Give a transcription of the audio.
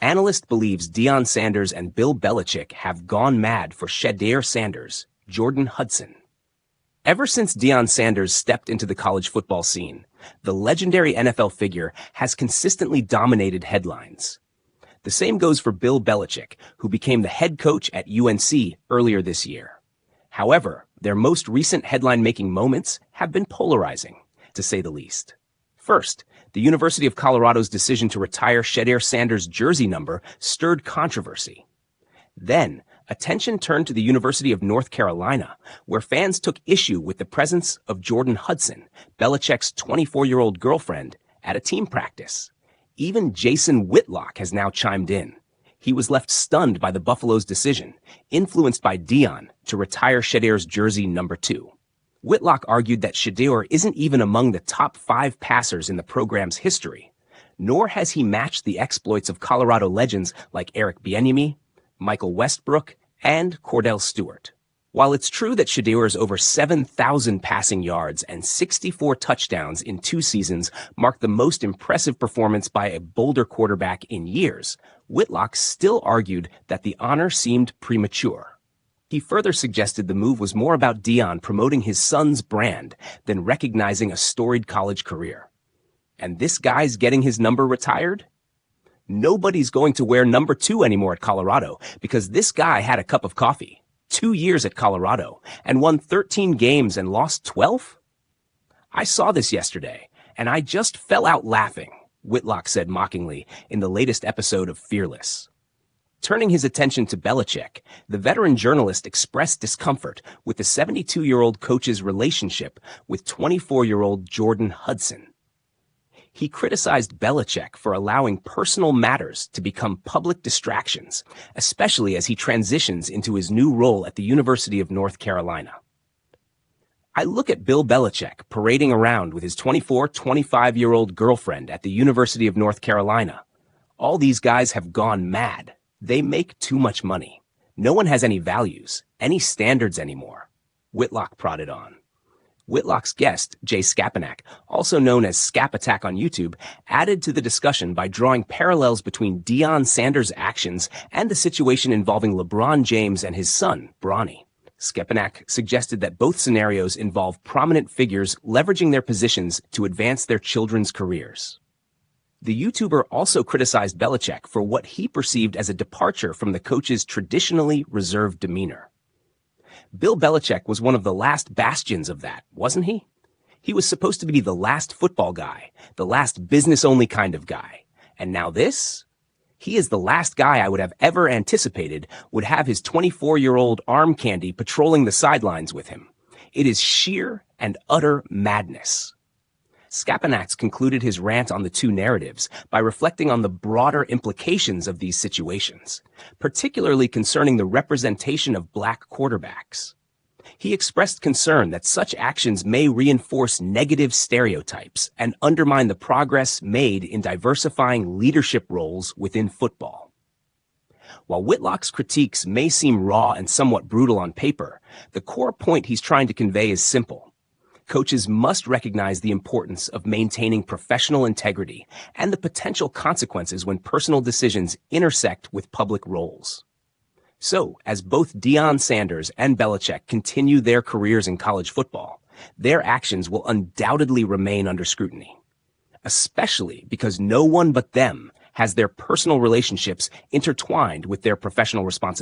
analyst believes Deion Sanders and Bill Belichick have gone mad for Shedeur Sanders, Jordon Hudson. Ever since Deion Sanders stepped into the college football scene, the legendary NFL figure has consistently dominated headlines. The same goes for Bill Belichick, who became the head coach at UNC earlier this year. However, their most recent headline-making moments have been polarizing, to say the least. First, the University of Colorado's decision to retire Shedeur Sanders' jersey number stirred controversy. Then, attention turned to the University of North Carolina, where fans took issue with the presence of Jordon Hudson, Belichick's 24-year-old girlfriend, at a team practice. Even Jason Whitlock has now chimed in. He was left stunned by the Buffalo's decision, influenced by Deion, to retire Shedeur's jersey number 2. Whitlock argued that Shedeur isn't even among the top 5 passers in the program's history, nor has he matched the exploits of Colorado legends like Eric Bieniemy, Michael Westbrook, and Cordell Stewart. While it's true that Shedeur's over 7,000 passing yards and 64 touchdowns in 2 seasons marked the most impressive performance by a Boulder quarterback in years, Whitlock still argued that the honor seemed premature. He further suggested the move was more about Deion promoting his son's brand than recognizing a storied college career. And this guy's getting his number retired? Nobody's going to wear number 2 anymore at Colorado because this guy had a cup of coffee, 2 years at Colorado, and won 13 games and lost 12? I saw this yesterday, and I just fell out laughing, Whitlock said mockingly in the latest episode of Fearless. Turning his attention to Belichick, the veteran journalist expressed discomfort with the 72-year-old coach's relationship with 24-year-old Jordon Hudson. He criticized Belichick for allowing personal matters to become public distractions, especially as he transitions into his new role at the University of North Carolina. I look at Bill Belichick parading around with his 25-year-old girlfriend at the University of North Carolina. All these guys have gone mad. They make too much money. No one has any values, any standards anymore, Whitlock prodded on. Whitlock's guest, Jay Skapanak, also known as Skap Attack on YouTube, added to the discussion by drawing parallels between Deion Sanders' actions and the situation involving LeBron James and his son, Bronny. Skapanak suggested that both scenarios involve prominent figures leveraging their positions to advance their children's careers. The YouTuber also criticized Belichick for what he perceived as a departure from the coach's traditionally reserved demeanor. Bill Belichick was one of the last bastions of that, wasn't he? He was supposed to be the last football guy, the last business-only kind of guy. And now this? He is the last guy I would have ever anticipated would have his 24-year-old arm candy patrolling the sidelines with him. It is sheer and utter madness. Skapanak concluded his rant on the two narratives by reflecting on the broader implications of these situations, particularly concerning the representation of black quarterbacks. He expressed concern that such actions may reinforce negative stereotypes and undermine the progress made in diversifying leadership roles within football. While Whitlock's critiques may seem raw and somewhat brutal on paper, the core point he's trying to convey is simple. Coaches must recognize the importance of maintaining professional integrity and the potential consequences when personal decisions intersect with public roles. So, as both Deion Sanders and Belichick continue their careers in college football, their actions will undoubtedly remain under scrutiny, especially because no one but them has their personal relationships intertwined with their professional responsibilities.